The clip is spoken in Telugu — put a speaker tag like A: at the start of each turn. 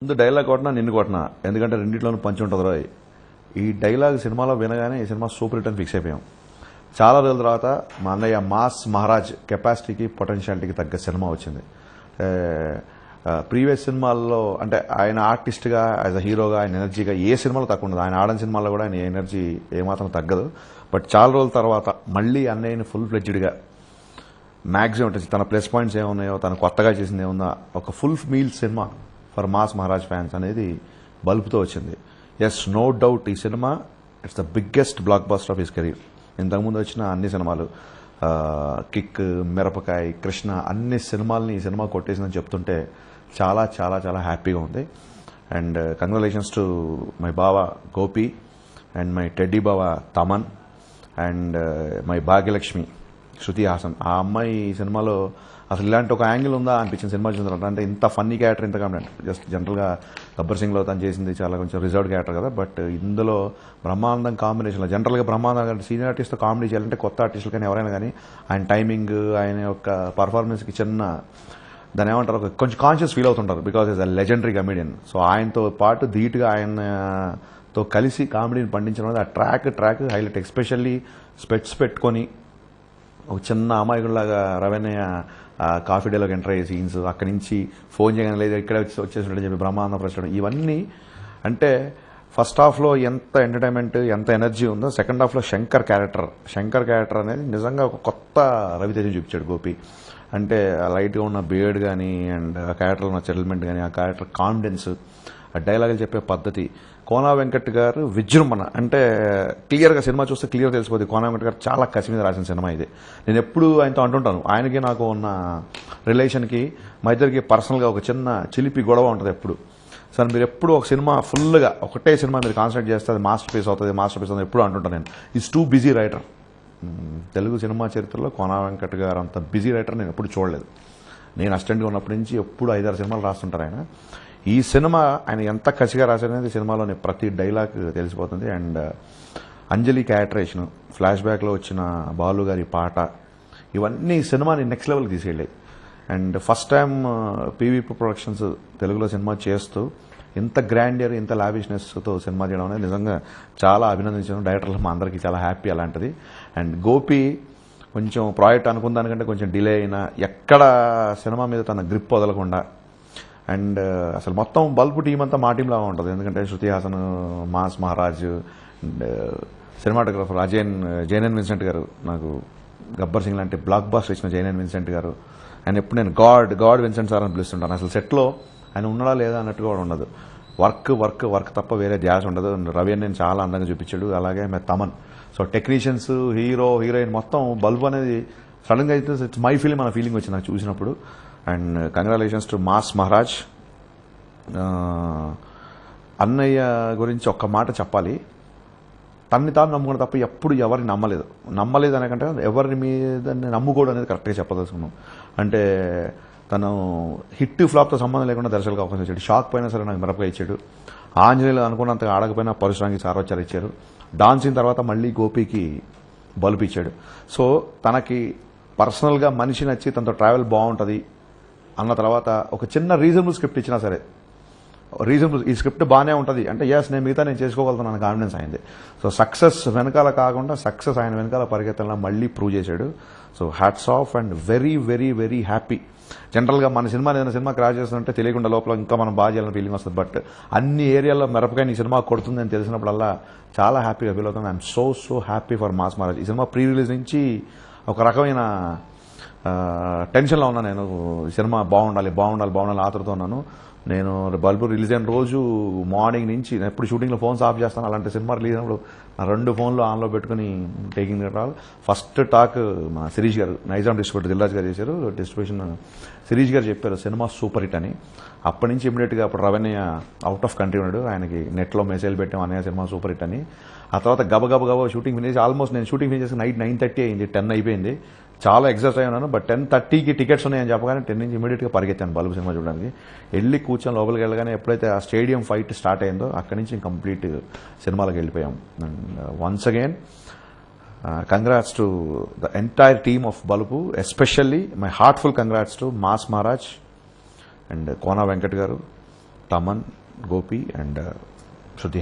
A: ముందు డైలాగ్ కొట్టినా నిన్ను కొట్టినా ఎందుకంటే రెండిట్లోనూ పంచి ఉంటుంది రోయ్. ఈ డైలాగ్ సినిమాలో వినగానే ఈ సినిమా సూపర్ హిట్ అని ఫిక్స్ అయిపోయాం. చాలా రోజుల తర్వాత మా అన్నయ్య మాస్ మహారాజ్ కెపాసిటీకి పొటెన్షియాలిటీకి తగ్గ సినిమా వచ్చింది. ప్రీవియస్ సినిమాల్లో అంటే ఆయన ఆర్టిస్ట్గా యాజ్ అ హీరోగా ఆయన ఎనర్జీగా ఏ సినిమాలో తక్కువ ఉండదు. ఆయన ఆడని సినిమాల్లో కూడా ఆయన ఎనర్జీ ఏమాత్రం తగ్గదు. బట్ చాలా రోజుల తర్వాత మళ్ళీ అన్నయ్యని ఫుల్ ఫ్లెడ్జ్డ్గా మ్యాక్సిమం తన ప్లస్ పాయింట్స్ ఏమున్నాయో తను కొత్తగా చేసింది ఏముందో ఒక full meal cinema for mass Maharaj fans అనేది బల్బుతో వచ్చింది. ఎస్, నో డౌట్ ఈ cinema it's the biggest block buster of his career. ఇంతకుముందు వచ్చిన అన్ని సినిమాలు కిక్, మిరపకాయ, కృష్ణ అన్ని సినిమాలని ఈ సినిమా కొట్టేసిందని చెప్తుంటే చాలా చాలా చాలా హ్యాపీగా ఉంది. అండ్ కంగ్రాచులేషన్స్ టు మై బావ గోపి అండ్ మై టెడ్డీ బావ తమన్ అండ్ మై భాగ్యలక్ష్మి శృతి హాసన్. ఆ అమ్మాయి ఈ సినిమాలో అసలు ఇలాంటి ఒక యాంగిల్ ఉందా అనిపించింది సినిమా చూసిన తర్వాత. అంటే ఇంత ఫన్నీ క్యారెక్టర్, ఇంత కామెడీ. జస్ట్ జనరల్గా గబ్బర్ సింగ్లో తను చేసింది చాలా కొంచెం రిజర్వ్డ్ క్యారెక్టర్ కదా. బట్ ఇందులో బ్రహ్మానందం కాంబినేషన్లో జనరల్గా బ్రహ్మానందం సీనియర్ ఆర్టిస్ట్తో కామెడీ చేయాలంటే కొత్త ఆర్టిస్టులు కానీ ఎవరైనా కానీ ఆయన టైమింగ్, ఆయన యొక్క పర్ఫార్మెన్స్కి చిన్న దాని ఏమంటారు కొంచెం కాన్షియస్ ఫీల్ అవుతుంటారు because is a legendary comedian. So ఆయనతో పాటు ధీటుగా ఆయనతో కలిసి కామెడీని పండించడం అనేది ఆ ట్రాక్ హైలైట్. ఎస్పెషల్లీ స్పెట్స్ పెట్టుకొని ఒక చిన్న అమాయకుడిలాగా రవణయ్య కాఫీ డేలోకి ఎంటర్ అయ్యే సీన్స్, అక్కడి నుంచి ఫోన్ చేయగానే లేదు ఇక్కడే వచ్చేసినట్టు చెప్పి బ్రహ్మానంద ప్రశ్న, ఇవన్నీ అంటే ఫస్ట్ హాఫ్లో ఎంత ఎంటర్టైన్మెంట్, ఎంత ఎనర్జీ ఉందో సెకండ్ హాఫ్లో శంకర్ క్యారెక్టర్ అనేది నిజంగా ఒక కొత్త రవితేజ చూపించాడు గోపి. అంటే ఆ లైట్గా ఉన్న బియర్డ్ కానీ అండ్ ఆ క్యారెక్టర్లో ఉన్న సెటిల్మెంట్ కానీ, ఆ క్యారెక్టర్ కాన్ఫిడెన్స్, ఆ డైలాగులు చెప్పే పద్ధతి. కోనా వెంకట్ గారు విజృంభణ అంటే క్లియర్గా సినిమా చూస్తే క్లియర్ తెలిసిపోతుంది. కోనా వెంకట్ గారు చాలా కసి మీద రాసిన సినిమా ఇది. నేను ఎప్పుడు ఆయనతో అంటుంటాను, ఆయనకి నాకు ఉన్న రిలేషన్కి మా ఇద్దరికి పర్సనల్గా ఒక చిన్న చిలిపి గొడవ ఉంటుంది ఎప్పుడు. సార్ మీరు ఎప్పుడు ఒక సినిమా ఫుల్గా ఒకటే సినిమా మీరు కాన్సన్ట్రేట్ చేస్తే అది మాస్టర్ పీస్ అవుతుంది ఎప్పుడు అంటుంటాను నేను. Is too busy writer. Telugu cinema చరిత్రలో కోనా వెంకట్ గారు అంత బిజీ రైటర్ నేను ఎప్పుడు చూడలేదు. నేను అసిస్టెంట్గా ఉన్నప్పటి నుంచి ఎప్పుడు 5-6 సినిమాలు రాస్తుంటారు ఆయన. ఈ సినిమా ఆయన ఎంత కసిగా రాశారనేది సినిమాలోని ప్రతి డైలాగ్ తెలిసిపోతుంది. అండ్ అంజలి క్యారెక్టరేషన్, ఫ్లాష్ బ్యాక్లో వచ్చిన బాలు గారి పాట, ఇవన్నీ సినిమాని నెక్స్ట్ లెవెల్కి తీసుకెళ్ళాయి. And first time PVP productions తెలుగులో సినిమా చేస్తూ ఇంత గ్రాండియర్, ఇంత లావిష్నెస్తో సినిమా చేయడం అనేది నిజంగా చాలా అభినందించాను. డైరెక్టర్లు మా అందరికీ చాలా హ్యాపీ అలాంటిది. అండ్ గోపి కొంచెం ప్రాజెక్ట్ అనుకున్న దానికంటే కొంచెం డిలే అయినా ఎక్కడ సినిమా మీద తన గ్రిప్ వదలకుండా, అండ్ అసలు మొత్తం బల్బు టీం అంతా మా టీంలా ఉంటుంది. ఎందుకంటే Shruti Haasan, mass Maharaj and cinematographer Jayanan Vincent garu, నాకు గబ్బర్ సింగ్ లాంటి బ్లాక్ బాస్టర్ ఇచ్చిన జైనన్ విన్సెంట్ గారు. ఆయన ఎప్పుడు నేను గాడ్ విన్సెంట్ సార్ అని పిలుస్తుంటాను. అసలు సెట్లో ఆయన ఉన్నాడా లేదా అన్నట్టుగా కూడా ఉండదు. వర్క్ తప్ప వేరే ధ్యాస ఉండదు. రవి నేను చాలా అందంగా చూపించాడు. అలాగే తమన్. సో టెక్నీషియన్స్, హీరోయిన్ మొత్తం బల్బు అనేది సడన్గా అయితే ఇట్స్ మై ఫీలింగ్ అన్న ఫీలింగ్ వచ్చింది నాకు చూసినప్పుడు. And congratulations to mass Maharaj. అన్నయ్య గురించి ఒక్క మాట చెప్పాలి. తన్ని తాను నమ్ముకున్న తప్ప ఎప్పుడు ఎవరిని నమ్మలేదు అనేకంటే ఎవరి మీద నమ్ముకోవడం అనేది కరెక్ట్గా చెప్పదలుచుకున్నాం. అంటే తను హిట్ ఫ్లాప్తో సంబంధం లేకుండా దర్శకులకు అవకాశం ఇచ్చాడు. షాక్ పోయినా సరే నాకు మిరపగా ఇచ్చాడు. ఆంజనేయులు అనుకున్నంతగా ఆడకపోయినా పరశురాంకి సార్వచారు ఇచ్చారు. డాన్సింగ్ తర్వాత మళ్ళీ గోపికి బల్బు ఇచ్చాడు. సో తనకి పర్సనల్గా మనిషి నచ్చి తనతో ట్రావెల్ బాగుంటుంది అన్న తర్వాత ఒక చిన్న రీజనబుల్ స్క్రిప్ట్ ఇచ్చినా సరే, ఈ స్క్రిప్ట్ బాగానే ఉంటుంది అంటే నేను చేసుకోగలుగుతాను కాన్ఫిడెన్స్ అయింది. సో సక్సెస్ వెనకాల కాకుండా సక్సెస్ ఆయన వెనకాల పరిగెత్తలా మళ్ళీ ప్రూవ్ చేశాడు. So hats off and very very very happy. జనరల్గా మన ఏదైనా సినిమా క్రాష్ చేస్తుంటే తెలియకుండా లోపల ఇంకా మనం బాగా చేయాలని ఫీలింగ్ వస్తుంది. బట్ అన్ని ఏరియాలో మిరపకాయ ఈ సినిమా కొడుతుంది అని తెలిసినప్పుడల్లా చాలా హ్యాపీగా ఫీల్ అవుతాను. I'm so happy for mass Maharaj. ఈ సినిమా ప్రీ రిలీజ్ నుంచి ఒక రకమైన టెన్షన్లో ఉన్నాను నేను. ఈ సినిమా బాగుండాలి ఆతృతో ఉన్నాను. నేను బల్బు రిలీజ్ అయిన రోజు మార్నింగ్ నుంచి ఎప్పుడు షూటింగ్లో ఫోన్స్ ఆఫ్ చేస్తాను. అలాంటి సినిమా రిలీజ్ అయినప్పుడు నా 2 ఫోన్లు ఆన్లో పెట్టుకుని టేకింగ్ రావాలి. ఫస్ట్ టాక్ మా శిరీష్ గారు, నైజాం డిస్ట్రిబ్యూటర్ దిల్రాజ్ గారు చేశారు డిస్ట్రిబ్యూషన్. శిరీష్ గారు చెప్పారు సినిమా సూపర్ హిట్ అని. అప్పటి నుంచి ఇమీడియట్గా అప్పుడు రవణ్య అవుట్ ఆఫ్ కంట్రీ ఉన్నాడు. ఆయనకి నెట్లో మెసేజ్ పెట్టాం అన్నయ్య సినిమా సూపర్ హిట్ అని. ఆ తర్వాత గబగబ షూటింగ్ ఫినిష్ ఆల్మోస్ట్ నేను షూటింగ్ ఫినిష్ చేసి నైట్ 9:30 అయింది, 10 అయిపోయింది. చాలా ఎగ్జాస్ట్ అయి ఉన్నాను. బట్ 10:30కి టికెట్స్ ఉన్నాయని చెప్పగానే 10 నుంచి ఇమీడియట్గా పరిగెత్తాను బల్బు సినిమా చూడడానికి. వెళ్ళి కూర్చొని లోపలికి వెళ్ళగానే ఎప్పుడైతే ఆ స్టేడియం ఫైట్ స్టార్ట్ అయిందో అక్కడి నుంచి కంప్లీట్ సినిమాలకు వెళ్ళిపోయాం. And once again congrats to the entire team of bulb, especially my heartful congrats to mass Maharaj and Kona Venkat గారు, తమన్, గోపి అండ్ శృతి